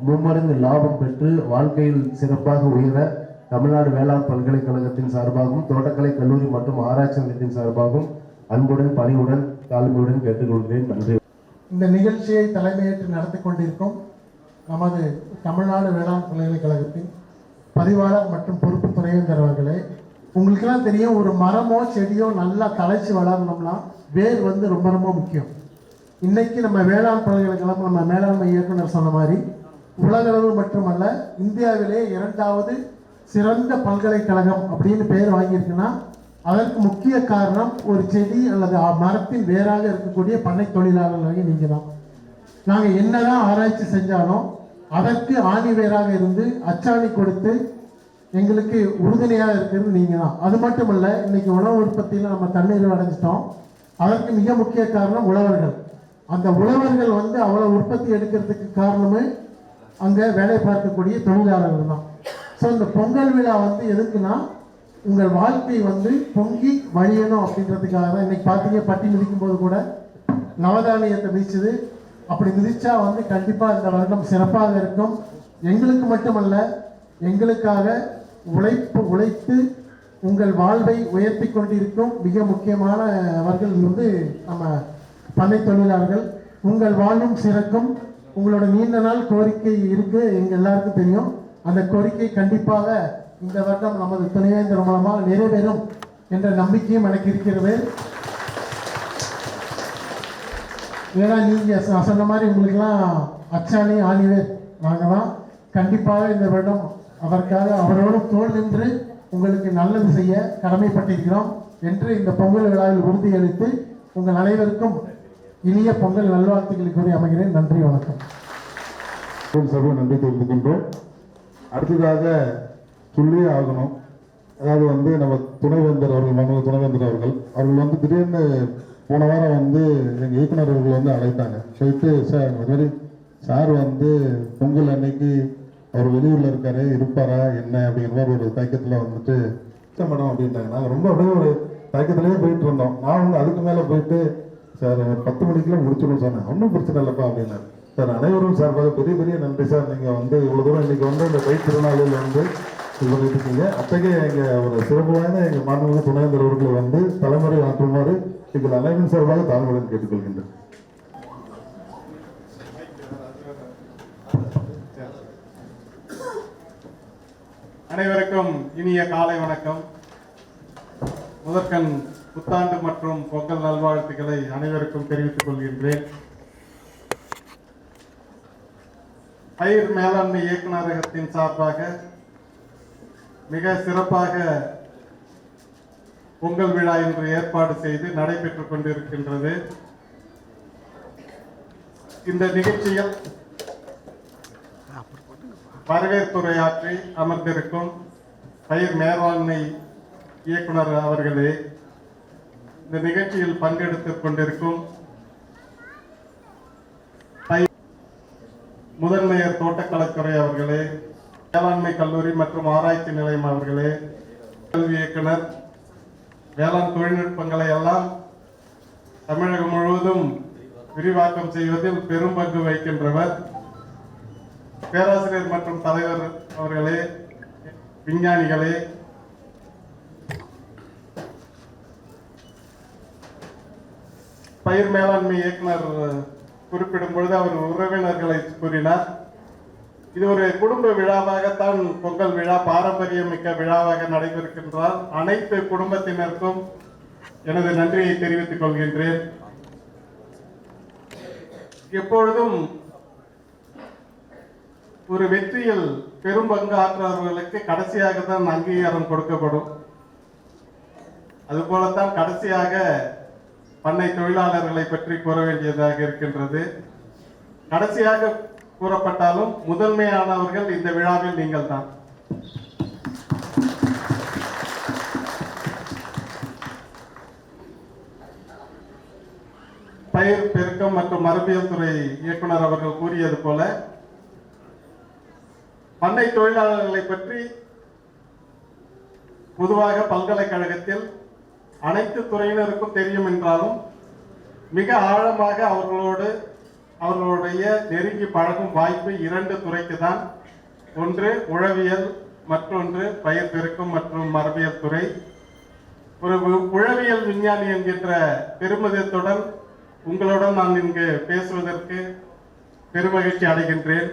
S8: மும்மடங்கு லாபம் பெற்று வாழ்க்கையில் சிறப்பாக உயர தமிழ்நாடு வேளாண் பல்கலைக்கழகத்தின் சார்பாகவும் தோட்டக்கலை கல்லூரி மற்றும் ஆராய்ச்சி நிலையத்தின் சார்பாகவும் அன்புடன் பணிவுடன் தாழ்மையுடன் கேட்டுக்கொள்கிறேன். நன்றி.
S9: இந்த நிகழ்ச்சியை தலைமையேற்று நடத்தி கொண்டிருக்கும் நமது தமிழ்நாடு வேளாண் பல்கலைக்கழகத்தின் பதிவாளர் மற்றும் பொறுப்பு துணைவேந்தர் அவர்களே, உங்களுக்கெல்லாம் தெரியும், ஒரு மரமோ செடியோ நல்லா தழைச்சி வளரணும்னா வேர் ரொம்ப ரொம்ப முக்கியம். இன்னைக்கு நம்ம வேளாண் பல்கலைக்கழகம், நம்ம மேலாண்மை இயக்குனர் சொன்ன மாதிரி, உலகளவு மட்டுமல்ல இந்தியாவிலே 2வது சிறந்த பல்கலைக்கழகம் அப்படின்னு பேர் வாங்கியிருக்குன்னா அதற்கு முக்கிய காரணம் ஒரு செடி அல்லது மரத்தின் வேறாக இருக்கக்கூடிய பண்ணை தொழிலாளர்களாக நீங்கள் தான். நாங்கள் என்னதான் ஆராய்ச்சி செஞ்சாலும் அதற்கு ஆணி வேறாக இருந்து அச்சாணி கொடுத்து எங்களுக்கு உறுதுணையாக இருக்கிறது நீங்கள் தான். அது மட்டும் இல்லை, இன்னைக்கு உணவு உற்பத்தியில் நம்ம தண்ணீர் அடைஞ்சிட்டோம். அதற்கு மிக முக்கிய காரணம் உழவர்கள். அந்த உழவர்கள் அவ்வளோ உற்பத்தி எடுக்கிறதுக்கு காரணமே அங்கே வேலை பார்க்கக்கூடிய தொழிலாளர்கள் தான். ஸோ இந்த பொங்கல் விழா எதுக்குன்னா உங்கள் வாழ்க்கை பொங்கி வழியணும் அப்படின்றதுக்காக தான். இன்னைக்கு பார்த்தீங்க, பட்டி மிதிக்கும் போது கூட நவதானியத்தை மிதிச்சது. அப்படி மிதிச்சா கண்டிப்பாக இந்த வருடம் சிறப்பாக இருக்கும். எங்களுக்கு மட்டுமல்ல, எங்களுக்காக உழைத்து உங்கள் வாழ்வை உயர்த்தி கொண்டிருக்கும் மிக முக்கியமானவர்கள் நம்ம பண்ணை தொழிலாளர்கள். உங்கள் வாழ்வும் சிறக்கும். உங்களோட நீண்ட நாள் கோரிக்கை இருக்கு, எங்க எல்லாருக்கும் தெரியும். அந்த கோரிக்கை கண்டிப்பாக இந்த வருடம் நமது துணைவேந்தர் மூலமாக நிறைவேறும் என்ற நம்பிக்கையும் எனக்கு இருக்கிறது. ஏன்னா நீங்க சொன்ன மாதிரி உங்களுக்கெல்லாம் அச்சாணி ஆணிவேர் நாங்கள் தான். கண்டிப்பாக இந்த வருடம் அதற்காக அவரோடு தோள் நின்று உங்களுக்கு நல்லது செய்ய கடமைப்பட்டிருக்கிறோம் என்று இந்த பொங்கல் விழாவில் உறுதியளித்து உங்கள் அனைவருக்கும் இனிய பொங்கல் நல்வாழ்த்துக்களை கூறி அமைகிறேன். நன்றி, வணக்கம்.
S2: சபை நன்றி தெரிவிக்கின்றோம். அடுத்ததாக சொல்லியே ஆகணும். அதாவது நம்ம துணைவேந்தர் அவர்கள், மாண்புமிகு துணைவேந்தர் அவர்கள் திடீர்னு போன வாரம் எங்கள் இயக்குனர் அவர்கள் அழைத்தாங்க. சொல்லிட்டு, சார் அது மாதிரி சார் பொங்கல் அன்னைக்கு அவர் வெளியூரில் இருக்காரு, இருப்பாரா என்ன அப்படிங்கிற மாதிரி ஒரு தயக்கத்தில் மேடம் அப்படின்ட்டாங்க. நாங்கள் ரொம்ப அப்படியே ஒரு தயக்கத்திலேயே போயிட்டு இருந்தோம். நான் அதுக்கு மேலே போயிட்டு, சார் 10 மணிக்கெல்லாம் முடிச்சிடணும் சொன்னேன். ஒன்றும் பிரச்சனை இல்லைப்பா அப்படின்னாரு. சார் அனைவரும் சார்பாக பெரிய பெரிய நன்றி சார். நீங்கள் இவ்வளோ தூரம் இன்னைக்கு இந்த பயிர் திருநாளில் இது பண்ணிட்டு இருக்கீங்க. அத்தகைய எங்கள் ஒரு சிறப்பு வாய்ந்த எங்கள் மாண்புமிகு துணைவேந்தர் அவர்களை தலைமுறை ஆற்றுமாறு எங்கள் அனைவரின் சார்பாக தாழ்மையுடன் கேட்டுக்கொள்கின்றேன்.
S10: அனைவருக்கும் இனிய காலை வணக்கம். முதற்கண் புத்தாண்டு மற்றும் பொங்கல் நல்வாழ்த்துக்களை அனைவருக்கும் தெரிவித்துக் கொள்கின்றேன். பயிர் மேலாண்மை இயக்குநரகத்தின் சார்பாக மிக சிறப்பாக பொங்கல் விழா இன்று ஏற்பாடு செய்து நடைபெற்றுக் கொண்டிருக்கின்றது. இந்த நிகழ்ச்சியில் வரவேற்புரையாற்றி அமர்ந்திருக்கும் பயிர் மேலாண்மை இயக்குனர் அவர்களே, இந்த நிகழ்ச்சியில் பங்கெடுத்துக் கொண்டிருக்கும் முதன்மையர் தோட்டக்கலைத்துறை அவர்களே, வேளாண்மை கல்லூரி மற்றும் ஆராய்ச்சி நிலையம் அவர்களே, கல்வி இயக்குனர், வேளாண் தொழில்நுட்பங்களை எல்லாம் தமிழகம் முழுவதும் விரிவாக்கம் செய்வதில் பெரும் பங்கு வகிக்கின்றவர். பேராசிரியர் மற்றும் தலைவர் அவர்களே, விஞ்ஞானிகளே, பயிர் மேலாண்மை இயக்குனர் குறிப்பிடும் பொழுது அவர் உறவினர்களை கூறினார். இது ஒரு குடும்ப விழாவாகத்தான் பொங்கல் விழா பாரம்பரியம் மிக்க விழாவாக நடைபெறுகின்றால் அனைத்து குடும்பத்தினருக்கும் எனது நன்றியை தெரிவித்துக் கொள்கின்றேன். எப்பொழுதும் ஒரு வெற்றியில் பெரும் பங்கு ஆற்றுபவர்களுக்கு கடைசியாக தான் அங்கீகாரம் கொடுக்கப்படும். அதுபோலத்தான் கடைசியாக பண்ணை தொழிலாளர்களை பற்றி கூற வேண்டியதாக இருக்கின்றது. கடைசியாக கூறப்பட்டாலும் முதன்மையானவர்கள் இந்த விழாவில் நீங்கள் தான். பயிர் பெருக்கம் மற்றும் மரபியல் துறை இயக்குனர் அவர்கள் கூறியது போல பண்ணை தொழிலாளர்களை பற்றி பொதுவாக பல்கலைக்கழகத்தில் அனைத்து துறையினருக்கும் தெரியும் என்றாலும் மிக ஆழமாக அவர்களுடைய நெருங்கி பழகும் வாய்ப்பு 2 துறைக்கு தான். ஒன்று உழவியல், மற்றொன்று பயிர் பெருக்கம் மற்றும் மரபியல் துறை. ஒரு உழவியல் விஞ்ஞானி என்கின்ற பெருமிதத்துடன் உங்களுடன் நான் இங்கு பேசுவதற்கு பெருமகிழ்ச்சி அடைகின்றேன்.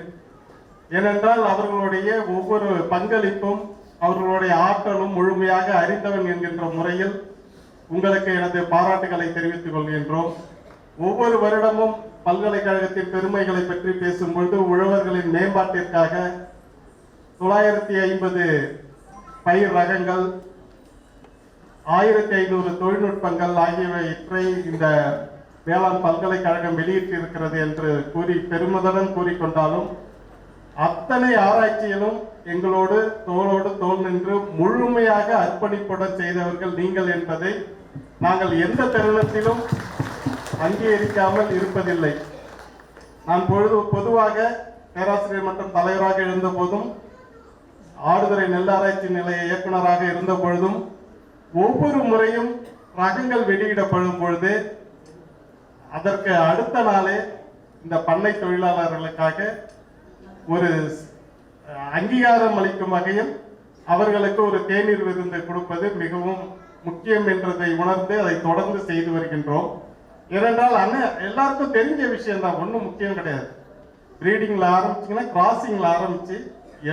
S10: ஏனென்றால் அவர்களுடைய ஒவ்வொரு பங்களிப்பும் அவர்களுடைய ஆற்றலும் முழுமையாக அறிந்தவன் என்கின்ற முறையில் உங்களுக்கு எனது பாராட்டுகளை தெரிவித்துக் கொள்கின்றோம். ஒவ்வொரு வருடமும் பல்கலைக்கழகத்தின் பெருமைகளை பற்றி பேசும்பொழுது உழவர்களின் மேம்பாட்டிற்காக 950 பயிர் ரகங்கள், 1500 தொழில்நுட்பங்கள் ஆகியவற்றை இந்த வேளாண் பல்கலைக்கழகம் வெளியிட்டிருக்கிறது என்று கூறி பெருமிதத்துடன் கூறிக்கொண்டாலும் அத்தனை ஆராய்ச்சியிலும் எங்களோடு தோளோடு தோள் நின்று முழுமையாக அர்ப்பணிப்புடன் செய்தவர்கள் நீங்கள் என்பதை நாங்கள் எந்த தருணத்திலும் அங்கீகரிக்காமல் இருப்பதில்லை. நான் பொதுவாக பேராசிரியர் மற்றும் தலைவராக இருந்த போதும் ஆடுதுறை நெல்லாராய்ச்சி நிலைய இயக்குநராக இருந்த பொழுதும் ஒவ்வொரு முறையும் ரகங்கள் வெளியிடப்படும் பொழுது அதற்கு அடுத்த நாளே இந்த பண்ணை தொழிலாளர்களுக்காக ஒரு அங்கீகாரம் அளிக்கும் வகையில் அவர்களுக்கு ஒரு தேநீர் விருந்து கொடுப்பது மிகவும் முக்கியம் என்றதை உணர்ந்து அதை தொடர்ந்து செய்து வருகின்றோம். ஏனென்றால் எல்லாருக்கும் தெரிஞ்ச விஷயம் தான், ஒன்றும் முக்கியம் கிடையாது. பிரீடிங்ல ஆரம்பிச்சிங்கன்னா கிராசிங்ல ஆரம்பிச்சு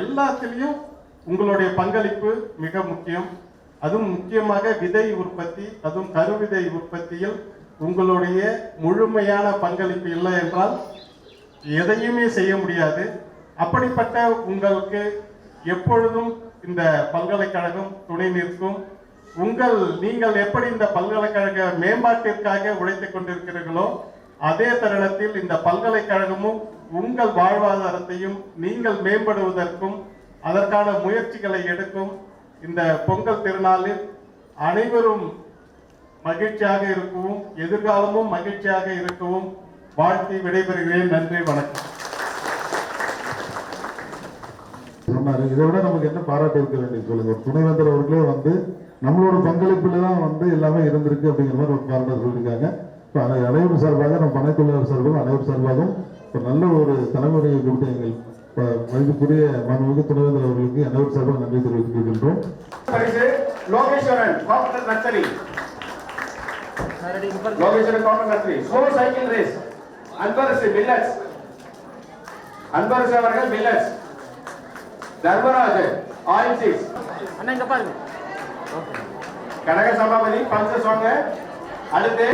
S10: எல்லாத்திலையும் உங்களுடைய பங்களிப்பு மிக முக்கியம். அதுவும் முக்கியமாக விதை உற்பத்தி, அதுவும் கருவிதை உற்பத்தியில் உங்களுடைய முழுமையான பங்களிப்பு இல்லை என்றால் எதையுமே செய்ய முடியாது. அப்படிப்பட்ட உங்களுக்கு எப்பொழுதும் இந்த பல்கலைக்கழகம் துணை நிற்கும். நீங்கள் எப்படி இந்த பல்கலைக்கழக மேம்பாட்டிற்காக உழைத்துக் கொண்டிருக்கிறீர்களோ அதே தருணத்தில் இந்த பல்கலைக்கழகமும் உங்கள் வாழ்வாதாரத்தையும் நீங்கள் மேம்படுவதற்கும் அதற்கான முயற்சிகளை எடுக்கும். இந்த பொங்கல் திருநாளில் அனைவரும் மகிழ்ச்சியாக இருக்கவும் எதிர்காலமும் மகிழ்ச்சியாக இருக்கவும் வாழ்த்தி விடைபெறுகிறேன். நன்றி, வணக்கம்.
S2: சொன்னாரு. இதை விட நமக்கு என்ன பாராட்டு இருக்க வேண்டியது சொல்லுங்க. துணைவேந்தர் அவர்களே வந்து நம்மளோட பங்களிப்புல தான் வந்து எல்லாமே இருந்திருக்கு அப்படிங்கிற மாதிரி ஒரு பாராட்டு சொல்லியிருக்காங்க. இப்போ அனைவரும் சார்பாக நம்ம பண்ணை தொழிலாளர் சார்பாகவும் அனைவரும் சார்பாகவும் ஒரு நல்ல ஒரு தலைமுறையை கொடுத்து எங்கள் மதிப்புக்குரிய மாண்புமிகு துணைவேந்தர் அவர்களுக்கு அனைவரும் சார்பாக நன்றி தெரிவித்துக் கொள்கின்றோம்.
S3: Lokeswaran corporate nursery, Lokeswaran corporate nursery, slow cycle race, Anbarasu millets, Anbarasu அவர்கள் மில்லட்ஸ், தர்மராஜ் ஆயில் சீட்ஸ்,
S6: அண்ணா இங்க பாருங்க,
S3: கனக சபாபதி பஞ்ச சோங்க, அடுத்து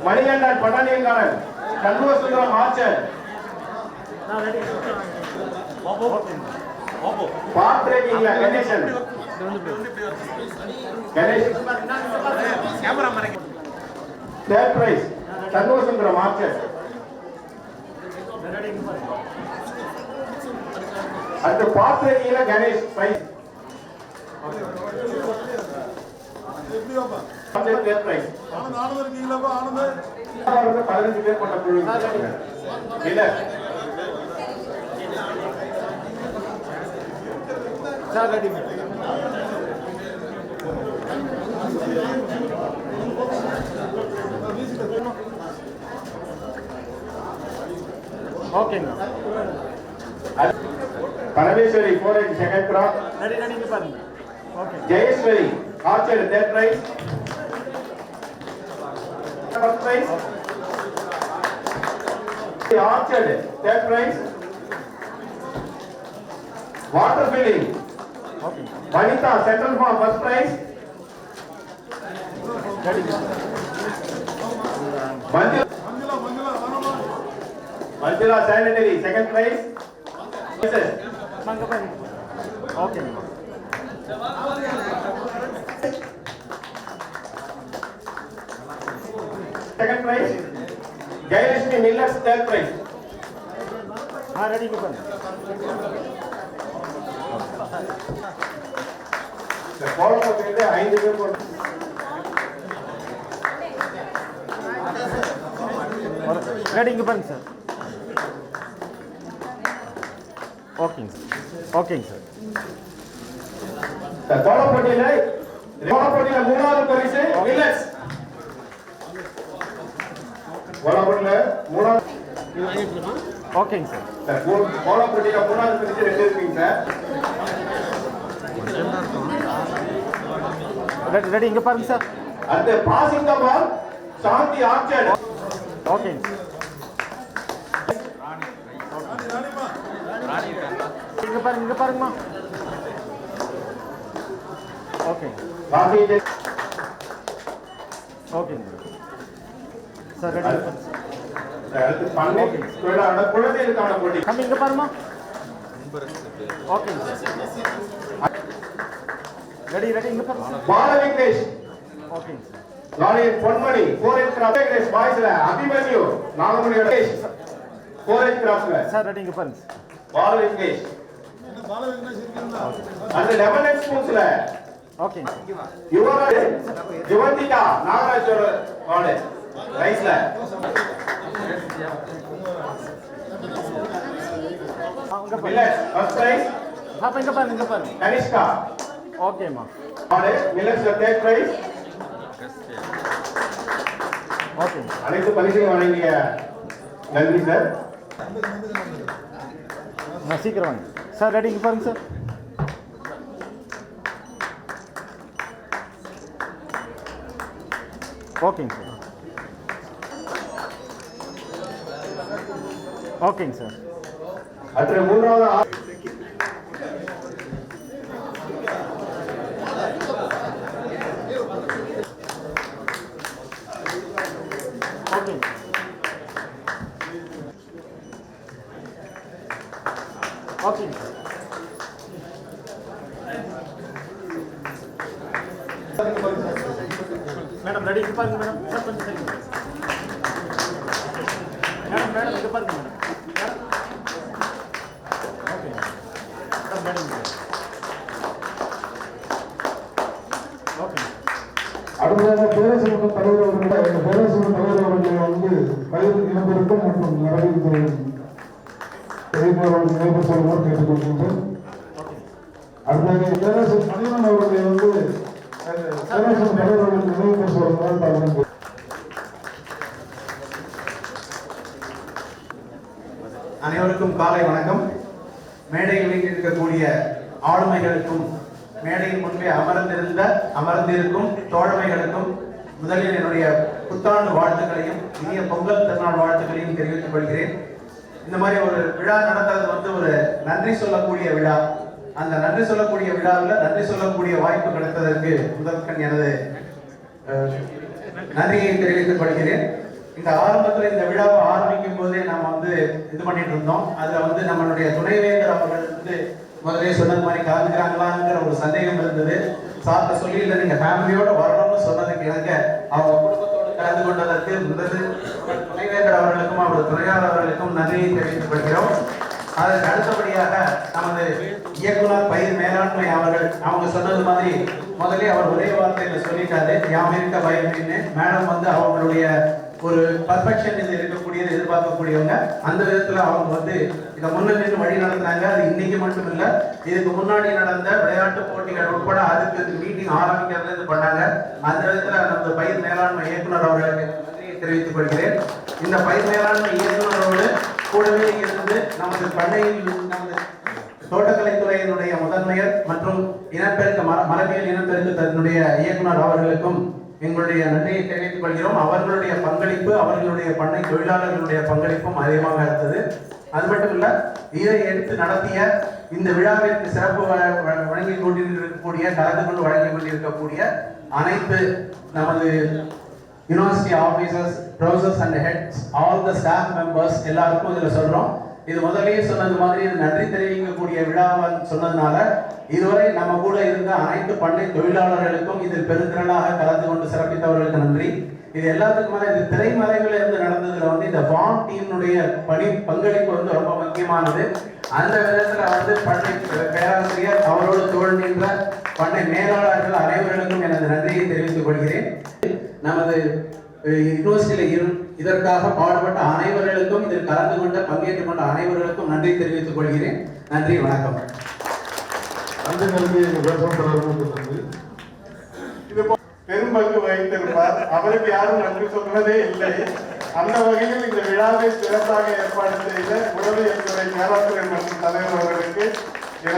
S3: மணிகண்டன் பொன்னானியங்காரன், கண்ணுவசுந்தரம் ஆச்சர், path breaking Ganesan, Ganesh camera மறைக்க, தேர்ட் பிரைஸ் கண்ணுவசுந்தரம் ஆச்சர், அடுத்து பாத் பிரேக்கிங்ல Ganesh prize, third prize. Anand இருக்கீங்களா? ஆனந்த் 15 பேர் கொண்ட குழு இல்ல சார் ரெடி.
S1: ஓகேங்க.
S3: Parameswari 4 second graph.
S1: ரெடி இங்க பாருங்க. Okay.
S3: Jayeswari orchard third prize. First prize. Orchard third prize. Water filling.
S1: Okay.
S3: Vanitha central farm first prize.
S1: Ready.
S3: Manjula sanitary second prize.
S1: அங்க பாருங்க. ஓகேங்க.
S3: Second prize. Jayalakshmi millers third prize.
S1: Ready இங்க பாருங்க.
S3: இந்த கோலப்பட்டியில 5 பேர் போட்டு
S1: ரெடி இங்க பாருங்க சார். ஓகேங்க சார். ஓகேங்க சார்.
S3: இந்த கோலப்பட்டியில மூணாவது பரிசு மில்லர்ஸ். கோலப்பட்டியில மூணாவது.
S1: ஓகேங்க சார்.
S3: கோலப்பட்டியில மூணாவது பரிசு 2 இருக்குங்க சார்.
S1: ரெடி இங்க பாருங்க சார்.
S3: அந்த பாசிங் தி பால் சாந்தி ஆர்ச்சர்ட்.
S1: ஓகேங்க. இங்க பாருங்கம்மா. ஓகே. ஓகேங்க சார். ரெடி.
S3: அடுத்து பண்ணை குழந்தைகளுக்கான போட்டி.
S1: கம்மி இங்க பாருமா. ஓகேங்க. ரெடி இங்க பாருங்க.
S3: பால வெங்கடேஷ்.
S1: ஓகேங்க சார்.
S3: லாரியன் பொன்மணி 4 கிராஸ் பாய்ஸ்ல அபிமன்யு நாகமணி வெங்கடேஷ் 4 கிராஸ்ல
S1: சார். ரெடி இங்க பாருங்க.
S3: பால வெங்கடேஷ். அந்த லெமன் ஸ்பூன்ஸ்ல
S1: ஓகேங்க.
S3: யுவராஜ் ஜுவந்திகா நாகராஜோட வார்டு ரைஸ்ல.
S1: அங்க பாருங்க.
S3: Millers first prize.
S1: இங்க பாருங்க.
S3: கனிஷ்கா.
S1: ஓகேம்மா.
S3: Ward millers third price.
S1: Okay.
S3: அனைத்து பரிசுகளும் வழங்கிய நன்றி சார்.
S1: சீக்கிரம் வாங்க சார். ரெடி இங்க பாருங்க சார். ஓகேங்க சார். ஓகேங்க சார்.
S3: அடுத்த மூன்றாவது
S1: ஓகேங்க சார். மேடம் ரெடி இங்க பாருங்க மேடம். சார் கொஞ்சம் சைடு மேடம் இங்க பாருங்க மேடம். Okay madam. ஓகே.
S2: அடுத்ததாக பேரரசு தலைவர் அவர்கள் வந்து பயிர் இனப்பெருக்கம் மற்றும் நடவடிக்கை நினைவு சொல்லுமாறு கேட்டுக்கொள்கின்றோம். அடுத்ததாக பேரரசு மணிவன் அவர்களை வந்து பேரரசு தலைவர்கள் நினைவு சொல்லுமாறு தகவல்.
S11: அனைவருக்கும் காலை வணக்கம். மேடையில் இருக்கக்கூடிய ஆளுமைகளுக்கும் மேடையின் முன்பே அமர்ந்திருக்கும் தோழமைகளுக்கும் முதலில் என்னுடைய புத்தாண்டு வாழ்த்துக்களையும் இனிய பொங்கல் திருநாள் வாழ்த்துக்களையும் தெரிவித்துக் கொள்கிறேன். இந்த மாதிரி ஒரு விழா நடத்துறது வந்து ஒரு நன்றி சொல்லக்கூடிய விழா. அந்த நன்றி சொல்லக்கூடிய விழாவில் நன்றி சொல்லக்கூடிய வாய்ப்பு கிடைத்ததற்கு முதற்கண் எனது நன்றியை தெரிவித்துக் கொள்கிறேன். இந்த ஆரம்பத்தில் இந்த விழாவை ஆரம்பிக்கும் போதே நம்ம வந்து இது பண்ணிட்டு இருந்தோம். அதுல வந்து நம்மளுடைய துணைவேந்தர் அவர்கள் வந்து முதலே சொன்னது மாதிரி கலந்துக்கிறாங்களாங்கிற ஒரு சந்தேகம் இருந்தது. சார்ட்ட சொல்லி இல்லை நீங்க ஃபேமிலியோட வரணும்னு சொன்னதுக்கு எனக்கு அவங்க குடும்பத்தோடு கலந்து கொண்டதற்கு முதலில் துணைவேந்தர் அவர்களுக்கும் அவருடைய துணையாளர் அவர்களுக்கும் நன்றியை தெரிவித்துக் கொள்கிறோம். அதற்கு அடுத்தபடியாக நமது இயக்குனர் பயிர் மேலாண்மை அவர்கள் அவங்க சொன்னது மாதிரி முதலே அவர் ஒரே வார்த்தையில சொல்லிட்டாரு, யாம் இருக்க பயமின்னு. மேடம் வந்து அவங்களுடைய ஒரு பர்ஃபெக்ஷன் இது இருக்கக்கூடியது எதிர்பார்க்கக்கூடியவங்க. அந்த விதத்துல அவங்க வந்து இதை முன்னின்று வழி நடத்துனாங்க. அது இன்னைக்கு மட்டும் இல்ல, இதுக்கு முன்னாடி நடந்த விளையாட்டு போட்டிகள் உட்பட அதுக்கு மீட்டிங் ஆரம்பிக்கிறதுல இருந்து பண்ணாங்க. அந்த விதத்துல நமது பயிர் மேலாண்மை இயக்குனர் அவர்களுக்கு நன்றியை தெரிவித்துக் கொள்கிறேன். இந்த பயிர் மேலாண்மை இயக்குனரோடு கூடவே இருந்து நமது பண்ணையில் நமது தோட்டக்கலைத்துறையினுடைய முதன்மையர் மற்றும் இனப்பெருக்க மரபியல் இனப்பெருக்க தன்னுடைய இயக்குனர் அவர்களுக்கும் எங்களுடைய நன்றியை தெரிவித்துக் கொள்கிறோம். அவர்களுடைய பங்களிப்பு, அவர்களுடைய பண்ணை தொழிலாளர்களுடைய பங்களிப்பும் அதிகமாக இருந்தது. அது மட்டும் இல்ல, இதை எடுத்து நடத்திய இந்த விழாவிற்கு சிறப்பு வழங்கி கொண்டிருக்கக்கூடிய, கலந்து கொண்டு வழங்கி கொண்டிருக்கக்கூடிய அனைத்து நமது university officers, professors and heads, all the staff members எல்லாருக்கும் இதில் சொல்றோம். இது முதலே சொன்னது மாதிரி இது நன்றி தெரிவிக்கக்கூடிய விழாவான்னு சொன்னதுனால இதுவரை நம்ம கூட இருந்த அனைத்து பண்ணை தொழிலாளர்களுக்கும் இதில் பெருந்திரளாக கலந்து கொண்டு சிறப்பித்தவர்களுக்கு நன்றி. இது எல்லாத்துக்கும் மேல இது திரைமறைவில் இருந்து நடந்ததுல வந்து இந்த ஃபார்ம் டீமுடைய பங்களிப்பு வந்து ரொம்ப முக்கியமானது. அந்த விதத்துல பண்ணை பேராசிரியர், அவரோடு தோழ்கின்ற பண்ணை மேலாளர்கள் அனைவர்களுக்கும் எனது நன்றியை தெரிவித்துக் கொள்கிறேன். நமது யூனிவர்சிட்டியில் இதற்காக பாடுபட்ட அனைவர்களுக்கும், இதில் கலந்து கொண்ட பங்கேற்றுக் கொண்ட அனைவர்களுக்கும் நன்றி தெரிவித்துக் கொள்கிறேன். நன்றி, வணக்கம்.
S10: இது பெரும்பங்கு வகித்திருப்பார். அவருக்கு யாரும் நன்றி சொல்வதே இல்லை. அந்த வகையில் இந்த விழாவை சிறப்பாக ஏற்பாடு செய்த உளவியல் துறை மேலாண்மை மற்றும் தலைவர் அவர்களுக்கு